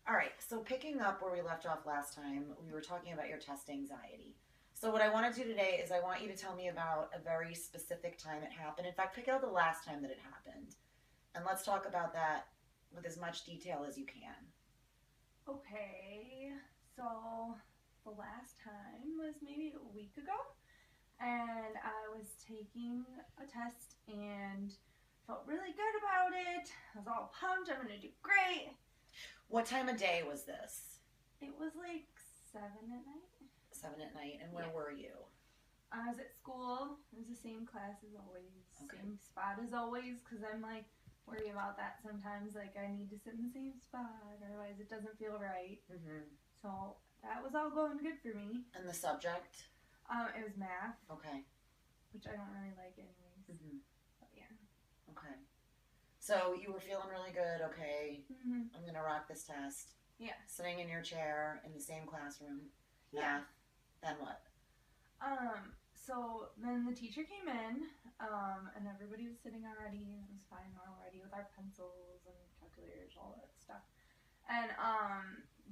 All right, so picking up where we left off last time, we were talking about your test anxiety. So, what I want to do today is I want you to tell me about a very specific time it happened. In fact, pick out the last time that it happened. And let's talk about that with as much detail as you can. Okay, so the last time was maybe a week ago, and I was taking a test and felt really good about it. I was all pumped, I'm gonna do great. What time of day was this? It was like 7 at night. 7 at night. And where Yeah. were you? I was at school. It was the same class as always, Okay. same spot as always, because I'm like, worry about that sometimes. Like, I need to sit in the same spot, otherwise, it doesn't feel right. Mm-hmm. So, that was all going good for me. And the subject? It was math, Okay. which I don't really like anyways. Mm-hmm. But yeah. Okay. So, you were feeling really good. Okay, Mm-hmm. I'm going to rock this test. Yeah. Sitting in your chair in the same classroom. Yeah. Math. Then what? So then the teacher came in, and everybody was sitting already, and it was fine already with our pencils and calculators, all that stuff. And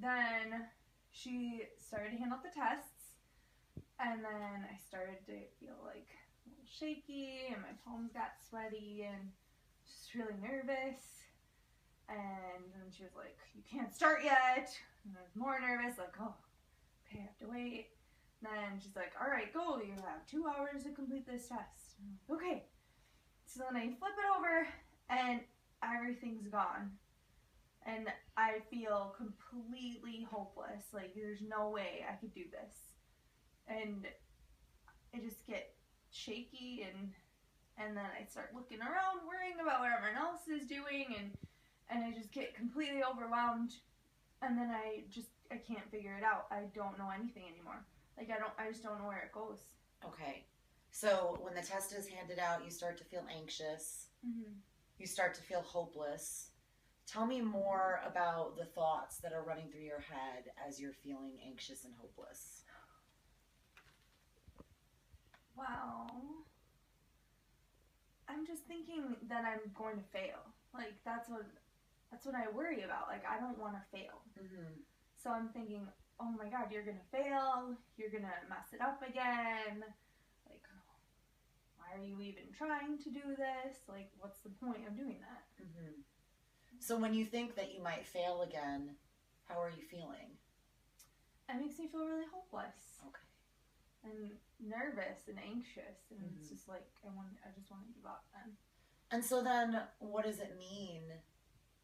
then she started to hand out the tests, and then I started to feel like a little shaky, and my palms got sweaty, and just really nervous. And then she was like, "You can't start yet." And I was more nervous, like, "Oh, okay, I have to wait." Then she's like, "All right, go. You have 2 hours to complete this test." I'm like, okay. So then I flip it over, and everything's gone. And I feel completely hopeless. Like, there's no way I could do this. And I just get shaky, and then I start looking around, worrying about what everyone else is doing, and I just get completely overwhelmed. And then I can't figure it out. I don't know anything anymore. Like, I just don't know where it goes. Okay. So when the test is handed out, you start to feel anxious. Mm-hmm. You start to feel hopeless. Tell me more about the thoughts that are running through your head as you're feeling anxious and hopeless. Well, I'm just thinking that I'm going to fail. Like, that's what I worry about. Like, I don't want to fail. Mm-hmm. So I'm thinking, oh my God, you're gonna fail. You're gonna mess it up again. Like, why are you even trying to do this? Like, what's the point of doing that? Mm-hmm. So when you think that you might fail again, how are you feeling? It makes me feel really hopeless Okay. and nervous and anxious, and Mm-hmm. it's just like I just want to give up then. And so then what does it mean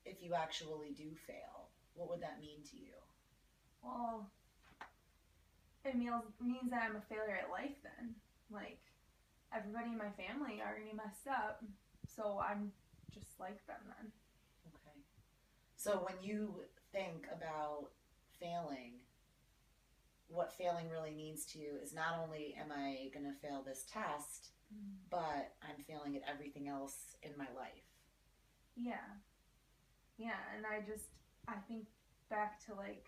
if you actually do fail? What would that mean to you? Well, it means that I'm a failure at life then. Like, everybody in my family already messed up, so I'm just like them then. Okay. So when you think about failing, what failing really means to you is not only am I going to fail this test, but I'm failing at everything else in my life. Yeah, yeah, and I think back to, like,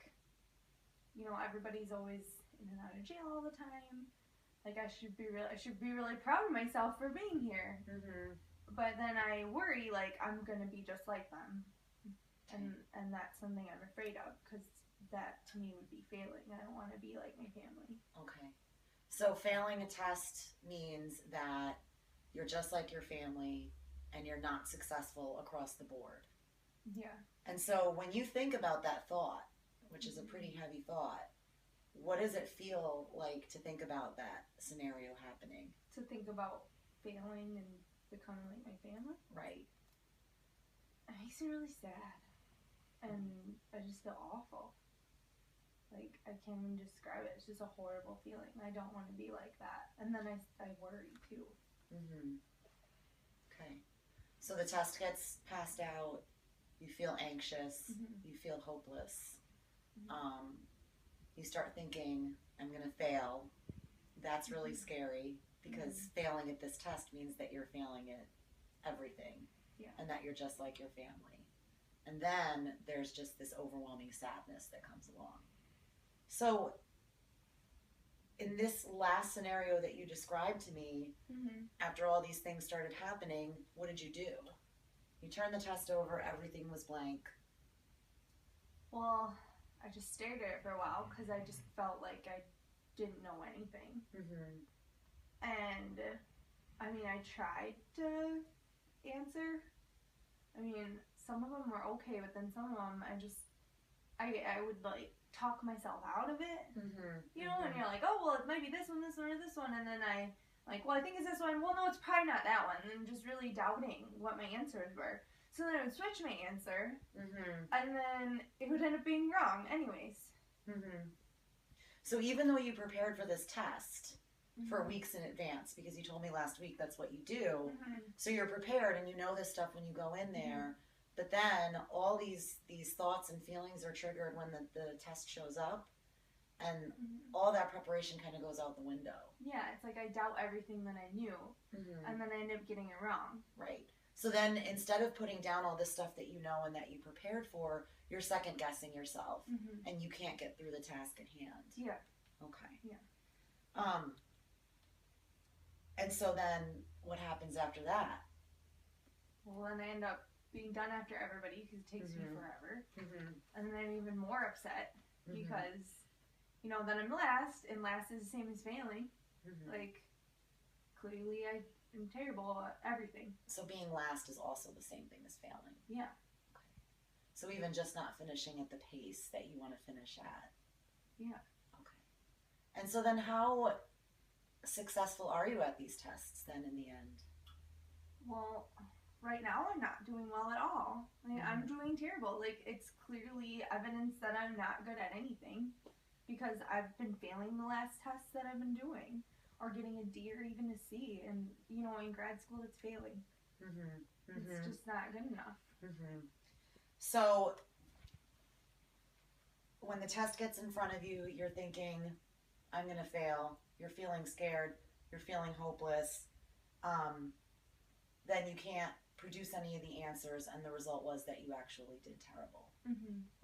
everybody's always in and out of jail all the time. Like, I should be really proud of myself for being here. Mm-hmm. But then I worry, like, I'm gonna be just like them, and that's something I'm afraid of, because that to me would be failing. I don't want to be like my family. Okay. So failing a test means that you're just like your family and you're not successful across the board. Yeah. And so when you think about that thought, which is a pretty heavy thought, what does it feel like to think about that scenario happening? To think about failing and becoming like my family, Right. it makes me really sad, and I just feel awful. Like, I can't even describe it. It's just a horrible feeling. I don't want to be like that. And then I worry too. Mm-hmm. Okay. So the test gets passed out. You feel anxious. Mm-hmm. You feel hopeless. Mm-hmm. You start thinking, I'm going to fail. That's really Mm-hmm. scary because failing at this test means that you're failing at everything. Yeah. And that you're just like your family. And then there's just this overwhelming sadness that comes along. So, in this last scenario that you described to me, Mm-hmm. after all these things started happening, what did you do? You turned the test over, everything was blank. Well, I just stared at it for a while because I just felt like I didn't know anything. Mm-hmm. And I mean, I tried to answer. I mean, some of them were okay, but then some of them I would like talk myself out of it. Mm-hmm. You know, and you're like, oh, well, it might be this one, or this one. And then well, I think it's this one. Well, no, it's probably not that one. And just really doubting what my answers were. So then I would switch my answer. Mm-hmm. And then it would end up being wrong anyways. Mm-hmm. So even though you prepared for this test for weeks in advance, because you told me last week that's what you do, so you're prepared and you know this stuff when you go in there, but then all these thoughts and feelings are triggered when the test shows up, and all that preparation kind of goes out the window. Yeah, it's like I doubt everything that I knew, and then I end up getting it wrong. Right. So then instead of putting down all this stuff that you know and that you prepared for, you're second guessing yourself, and you can't get through the task at hand. Yeah. Okay. Yeah. And so then what happens after that? Well, then I end up being done after everybody because it takes me forever. And then I'm even more upset because, you know, then I'm last, and last is the same as failing. Like, clearly I am terrible at everything. So being last is also the same thing as failing? Yeah. Okay. So even just not finishing at the pace that you want to finish at? Yeah. Okay. And so then how successful are you at these tests then in the end? Well, right now I'm not doing well at all. Like, I'm doing terrible. Like, it's clearly evidence that I'm not good at anything because I've been failing the last tests that I've been doing, or getting a D or even a C, and you know, in grad school it's failing. It's just not good enough. So when the test gets in front of you, you're thinking, I'm gonna fail. You're feeling scared, you're feeling hopeless, then you can't produce any of the answers, and the result was that you actually did terrible.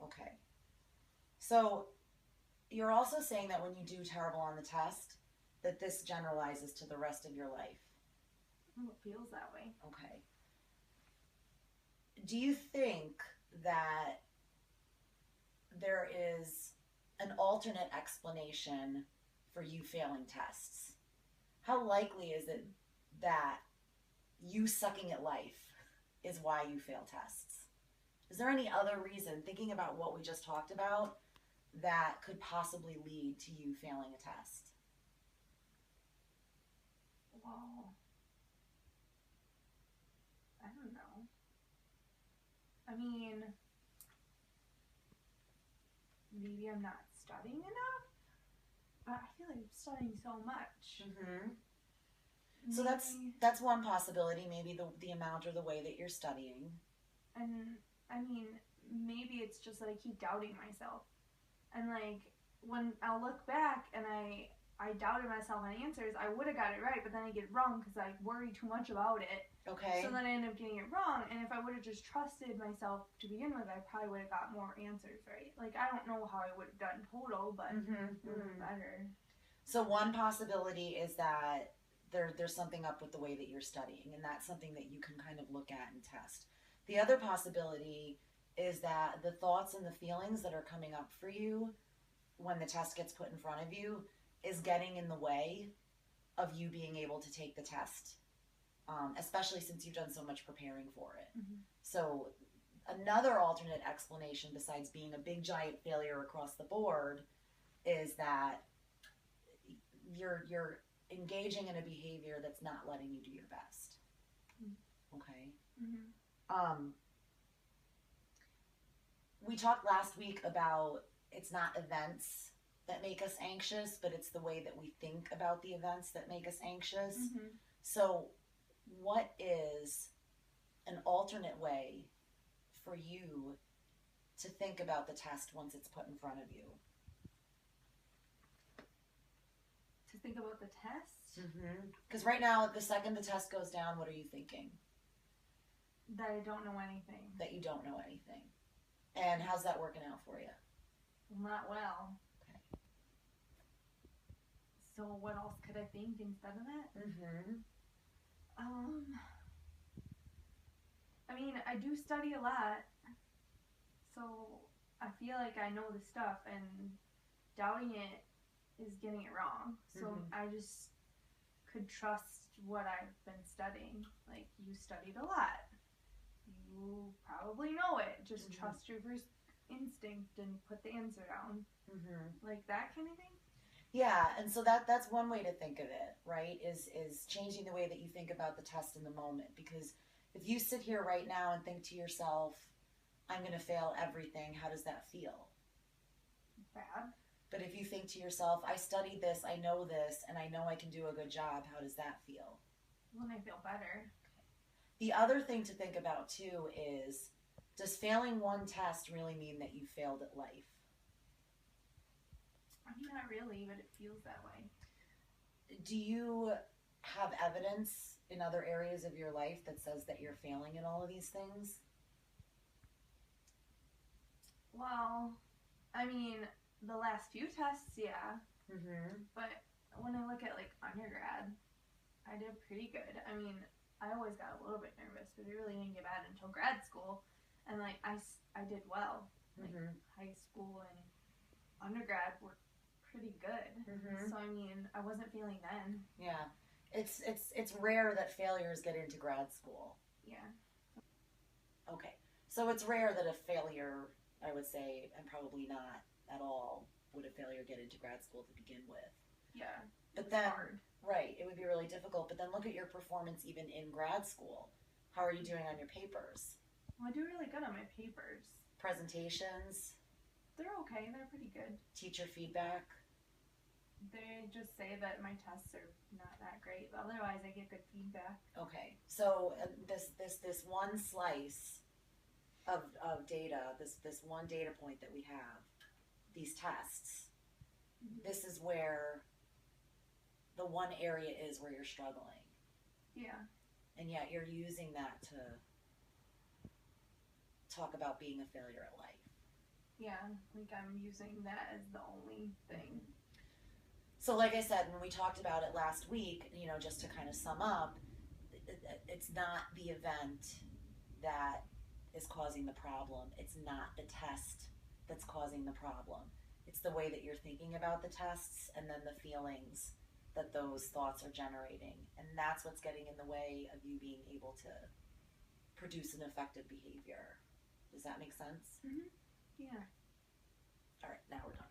Okay. So you're also saying that when you do terrible on the test, that this generalizes to the rest of your life. Well, it feels that way. Okay. Do you think that there is an alternate explanation for you failing tests? How likely is it that you sucking at life is why you fail tests? Is there any other reason, thinking about what we just talked about, that could possibly lead to you failing a test? Well, I don't know. I mean, maybe I'm not studying enough? But I feel like I'm studying so much. So that's one possibility, maybe the amount or the way that you're studying. And I mean, maybe it's just that I keep doubting myself. And like, when I'll look back and I doubted myself on answers, I would have got it right, but then I get it wrong because I worry too much about it. Okay. So then I end up getting it wrong, and if I would have just trusted myself to begin with, I probably would have got more answers right. Like, I don't know how I would have done total, but it would have been better. So one possibility is that there's something up with the way that you're studying, and that's something that you can kind of look at and test. The other possibility is that the thoughts and the feelings that are coming up for you when the test gets put in front of you is getting in the way of you being able to take the test, especially since you've done so much preparing for it. So another alternate explanation besides being a big giant failure across the board is that you're engaging in a behavior that's not letting you do your best. Okay. We talked last week about it's not events that make us anxious, but it's the way that we think about the events that make us anxious. So what is an alternate way for you to think about the test once it's put in front of you? To think about the test? Because right now, the second the test goes down, what are you thinking? That I don't know anything. That you don't know anything. And how's that working out for you? Not well. Okay. So what else could I think instead of that? I mean, I do study a lot, so I feel feel like I know the stuff, and doubting it is getting it wrong. So I just could trust what I've been studying. Like, you studied a lot. You probably know it. Just trust your first instinct and put the answer down. Like that kind of thing. Yeah, and so that's one way to think of it, right? Is changing the way that you think about the test in the moment. Because if you sit here right now and think to yourself, I'm going to fail everything, how does that feel? Bad. But if you think to yourself, I studied this, I know this, and I know I can do a good job, how does that feel? When I feel better. The other thing to think about too is, does failing one test really mean that you failed at life? I mean, not really, but it feels that way. Do you have evidence in other areas of your life that says that you're failing in all of these things? Well, I mean, the last few tests, yeah. But when I look at, like, undergrad, I did pretty good. I mean, I always got a little bit nervous, but it really didn't get bad until grad school. And, like, I did well. Like, high school and undergrad were pretty good. So, I mean, I wasn't failing then. Yeah. It's rare that failures get into grad school. Yeah. Okay. So it's rare that a failure, I would say, and probably not at all, would a failure get into grad school to begin with. Yeah. But then, hard. right, it would be really difficult. But then look at your performance even in grad school. How are you doing on your papers? Well, I do really good on my papers. Presentations? They're okay. They're pretty good. Teacher feedback? They just say that my tests are not that great, but otherwise I get good feedback. Okay. So this one slice of data, this one data point that we have, these tests, this is where the one area is where you're struggling. Yeah. And yet you're using that to talk about being a failure at life. Yeah, like I'm using that as the only thing. So like I said, when we talked about it last week, just to kind of sum up, it's not the event that is causing the problem. It's not the test that's causing the problem. It's the way that you're thinking about the tests and then the feelings that those thoughts are generating. And that's what's getting in the way of you being able to produce an effective behavior. Does that make sense? Yeah. All right, now we're done.